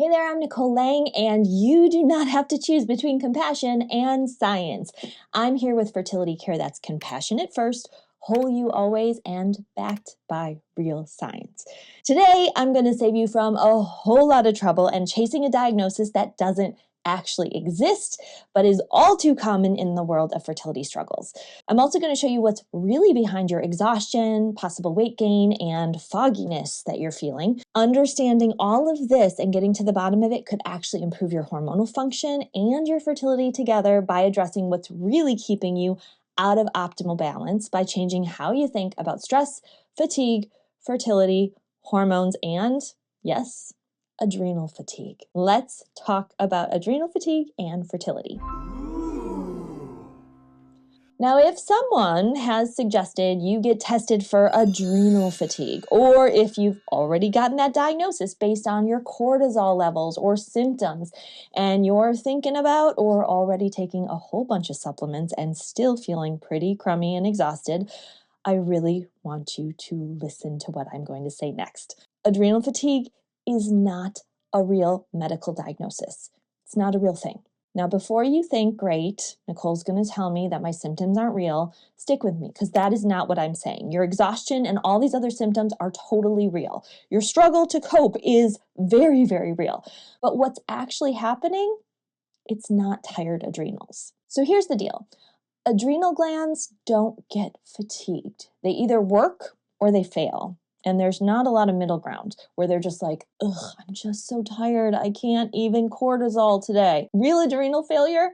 Hey there, I'm Nicole Lang, and you do not have to choose between compassion and science. I'm here with fertility care that's compassionate first, whole you always, and backed by real science. Today, I'm going to save you from a whole lot of trouble and chasing a diagnosis that doesn't actually exist, but is all too common in the world of fertility struggles. I'm also going to show you what's really behind your exhaustion, possible weight gain, and fogginess that you're feeling. Understanding all of this and getting to the bottom of it could actually improve your hormonal function and your fertility together by addressing what's really keeping you out of optimal balance by changing how you think about stress, fatigue, fertility, hormones, and yes, adrenal fatigue. Let's talk about adrenal fatigue and fertility. Now, if someone has suggested you get tested for adrenal fatigue, or if you've already gotten that diagnosis based on your cortisol levels or symptoms, and you're thinking about or already taking a whole bunch of supplements and still feeling pretty crummy and exhausted, I really want you to listen to what I'm going to say next. Adrenal fatigue is not a real medical diagnosis. It's not a real thing. Now, before you think, great, Nicole's going to tell me that my symptoms aren't real, stick with me, because that is not what I'm saying. Your exhaustion and all these other symptoms are totally real. Your struggle to cope is very, very real. But what's actually happening? It's not tired adrenals. So here's the deal. Adrenal glands don't get fatigued. They either work or they fail. And there's not a lot of middle ground where they're just like, ugh, I'm just so tired. I can't even cortisol today. Real adrenal failure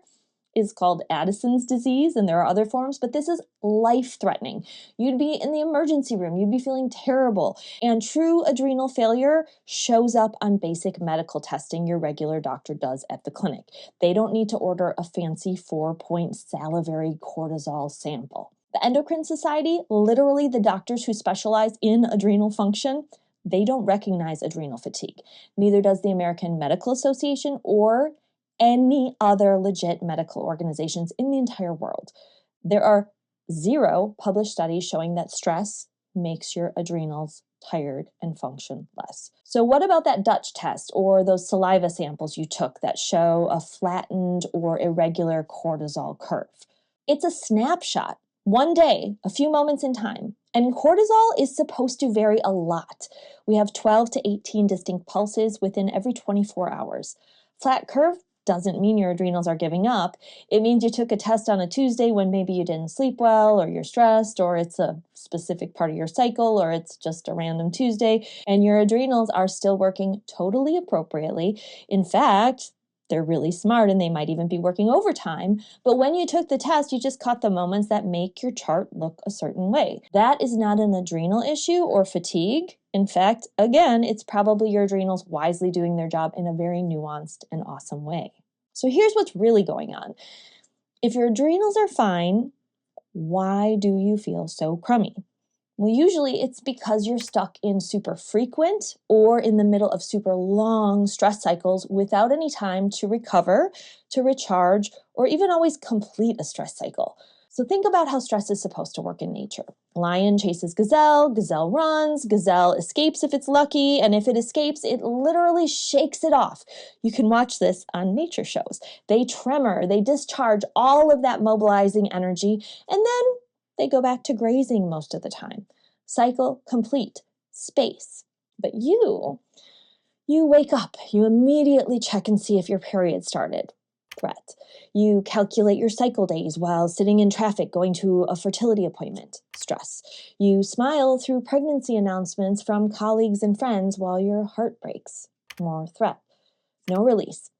is called Addison's disease, and there are other forms, but this is life-threatening. You'd be in the emergency room. You'd be feeling terrible. And true adrenal failure shows up on basic medical testing your regular doctor does at the clinic. They don't need to order a fancy 4-point salivary cortisol sample. The Endocrine Society, literally the doctors who specialize in adrenal function, they don't recognize adrenal fatigue. Neither does the American Medical Association or any other legit medical organizations in the entire world. There are 0 published studies showing that stress makes your adrenals tired and function less. So what about that Dutch test or those saliva samples you took that show a flattened or irregular cortisol curve? It's a snapshot. One day, a few moments in time. And cortisol is supposed to vary a lot. We have 12 to 18 distinct pulses within every 24 hours. Flat curve doesn't mean your adrenals are giving up. It means you took a test on a Tuesday when maybe you didn't sleep well, or you're stressed, or it's a specific part of your cycle, or it's just a random Tuesday, and your adrenals are still working totally appropriately. In fact, they're really smart and they might even be working overtime. But when you took the test, you just caught the moments that make your chart look a certain way. That is not an adrenal issue or fatigue. In fact, again, it's probably your adrenals wisely doing their job in a very nuanced and awesome way. So here's what's really going on. If your adrenals are fine, why do you feel so crummy? Well, usually it's because you're stuck in super frequent or in the middle of super long stress cycles without any time to recover, to recharge, or even always complete a stress cycle. So think about how stress is supposed to work in nature. Lion chases gazelle, gazelle runs, gazelle escapes if it's lucky, and if it escapes, it literally shakes it off. You can watch this on nature shows. They tremor, they discharge all of that mobilizing energy, and then they go back to grazing most of the time. Cycle complete. Space. But you wake up. You immediately check and see if your period started. Threat. You calculate your cycle days while sitting in traffic going to a fertility appointment. Stress. You smile through pregnancy announcements from colleagues and friends while your heart breaks. More threat. No release.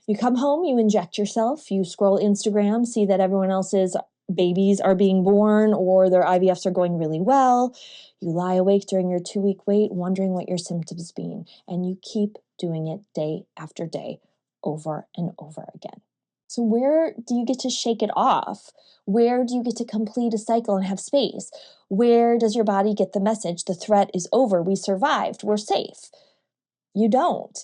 You come home, you inject yourself, you scroll Instagram, see that everyone else's babies are being born or their IVFs are going really well. You lie awake during your 2-week wait wondering what your symptoms mean, and you keep doing it day after day, over and over again. So where do you get to shake it off? Where do you get to complete a cycle and have space? Where does your body get the message, the threat is over, we survived, we're safe? You don't.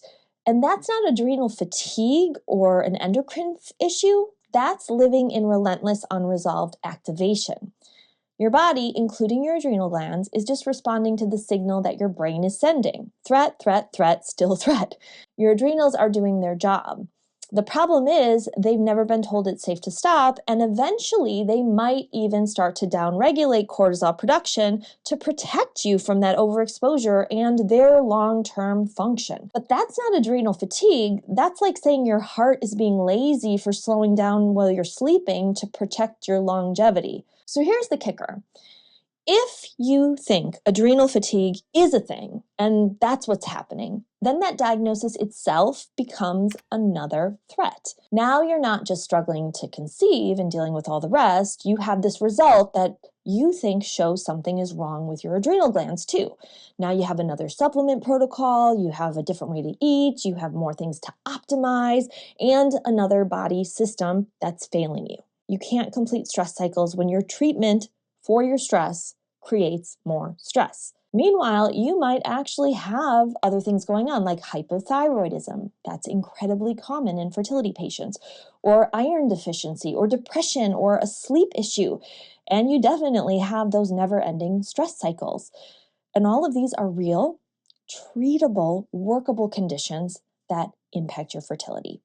And that's not adrenal fatigue or an endocrine issue. That's living in relentless, unresolved activation. Your body, including your adrenal glands, is just responding to the signal that your brain is sending. Threat, threat, threat, still threat. Your adrenals are doing their job. The problem is they've never been told it's safe to stop, and eventually they might even start to downregulate cortisol production to protect you from that overexposure and their long-term function. But that's not adrenal fatigue. That's like saying your heart is being lazy for slowing down while you're sleeping to protect your longevity. So here's the kicker. If you think adrenal fatigue is a thing, and that's what's happening, then that diagnosis itself becomes another threat. Now you're not just struggling to conceive and dealing with all the rest, you have this result that you think shows something is wrong with your adrenal glands too. Now you have another supplement protocol, you have a different way to eat, you have more things to optimize, and another body system that's failing you. You can't complete stress cycles when your treatment for your stress creates more stress. Meanwhile, you might actually have other things going on like hypothyroidism. That's incredibly common in fertility patients, or iron deficiency, or depression, or a sleep issue. And you definitely have those never-ending stress cycles. And all of these are real, treatable, workable conditions that impact your fertility.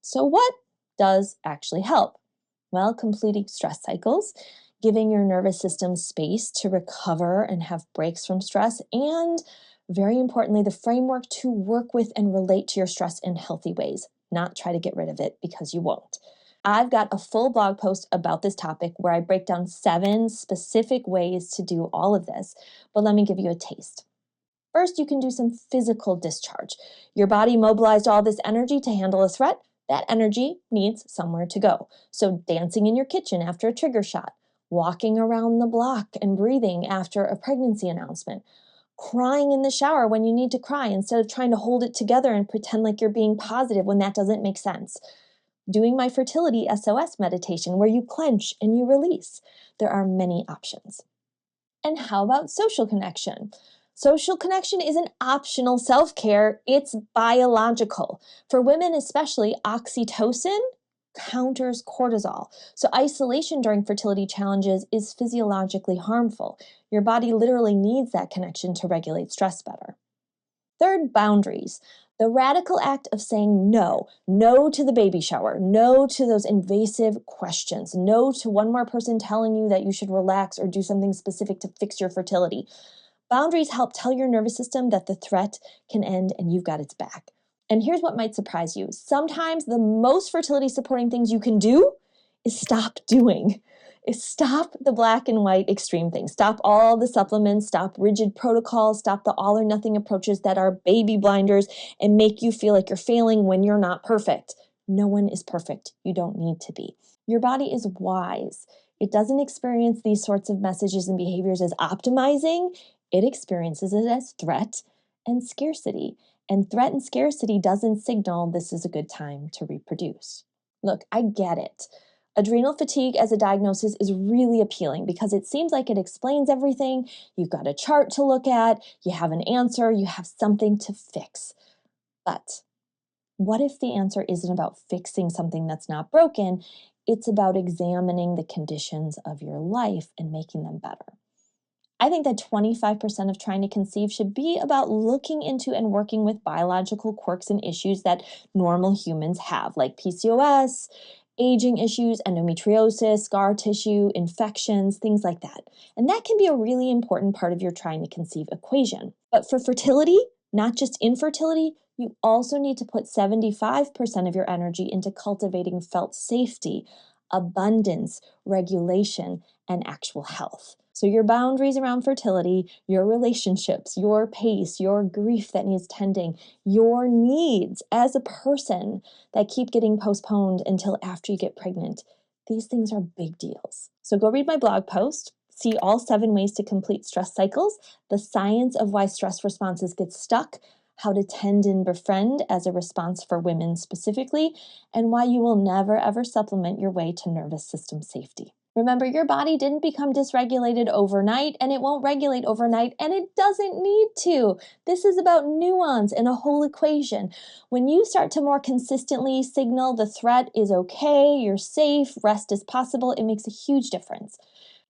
So what does actually help? Well, completing stress cycles, giving your nervous system space to recover and have breaks from stress, and very importantly, the framework to work with and relate to your stress in healthy ways, not try to get rid of it because you won't. I've got a full blog post about this topic where I break down 7 specific ways to do all of this, but let me give you a taste. First, you can do some physical discharge. Your body mobilized all this energy to handle a threat. That energy needs somewhere to go. So dancing in your kitchen after a trigger shot, walking around the block and breathing after a pregnancy announcement, crying in the shower when you need to cry instead of trying to hold it together and pretend like you're being positive when that doesn't make sense. Doing my Fertility SOS meditation where you clench and you release. There are many options. And how about social connection? Social connection isn't optional self-care, it's biological. For women especially, oxytocin counters cortisol. So isolation during fertility challenges is physiologically harmful. Your body literally needs that connection to regulate stress better. Third, boundaries. The radical act of saying no. No to the baby shower. No to those invasive questions. No to one more person telling you that you should relax or do something specific to fix your fertility. Boundaries help tell your nervous system that the threat can end and you've got its back. And here's what might surprise you. Sometimes the most fertility supporting things you can do is stop doing. Is stop the black and white extreme things. Stop all the supplements, stop rigid protocols, stop the all or nothing approaches that are baby blinders and make you feel like you're failing when you're not perfect. No one is perfect. You don't need to be. Your body is wise. It doesn't experience these sorts of messages and behaviors as optimizing. It experiences it as threat and scarcity. And threat and scarcity doesn't signal this is a good time to reproduce. Look, I get it. Adrenal fatigue as a diagnosis is really appealing because it seems like it explains everything. You've got a chart to look at, you have an answer, you have something to fix. But what if the answer isn't about fixing something that's not broken? It's about examining the conditions of your life and making them better. I think that 25% of trying to conceive should be about looking into and working with biological quirks and issues that normal humans have, like PCOS, aging issues, endometriosis, scar tissue, infections, things like that. And that can be a really important part of your trying to conceive equation. But for fertility, not just infertility, you also need to put 75% of your energy into cultivating felt safety, abundance, regulation, and actual health. So your boundaries around fertility, your relationships, your pace, your grief that needs tending, your needs as a person that keep getting postponed until after you get pregnant. These things are big deals. So go read my blog post, see all 7 ways to complete stress cycles, the science of why stress responses get stuck, how to tend and befriend as a response for women specifically, and why you will never ever supplement your way to nervous system safety. Remember, your body didn't become dysregulated overnight, and it won't regulate overnight, and it doesn't need to. This is about nuance and a whole equation. When you start to more consistently signal the threat is okay, you're safe, rest is possible, it makes a huge difference.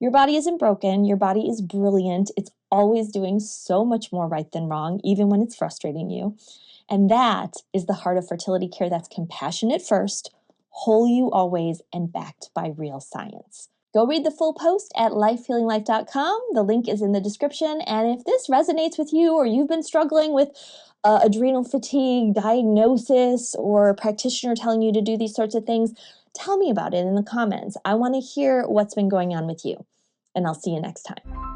Your body isn't broken. Your body is brilliant. It's always doing so much more right than wrong, even when it's frustrating you. And that is the heart of fertility care that's compassionate first, whole you always, and backed by real science. Go read the full post at lifehealinglife.com. The link is in the description. And if this resonates with you, or you've been struggling with adrenal fatigue diagnosis, or a practitioner telling you to do these sorts of things, tell me about it in the comments. I want to hear what's been going on with you. And I'll see you next time.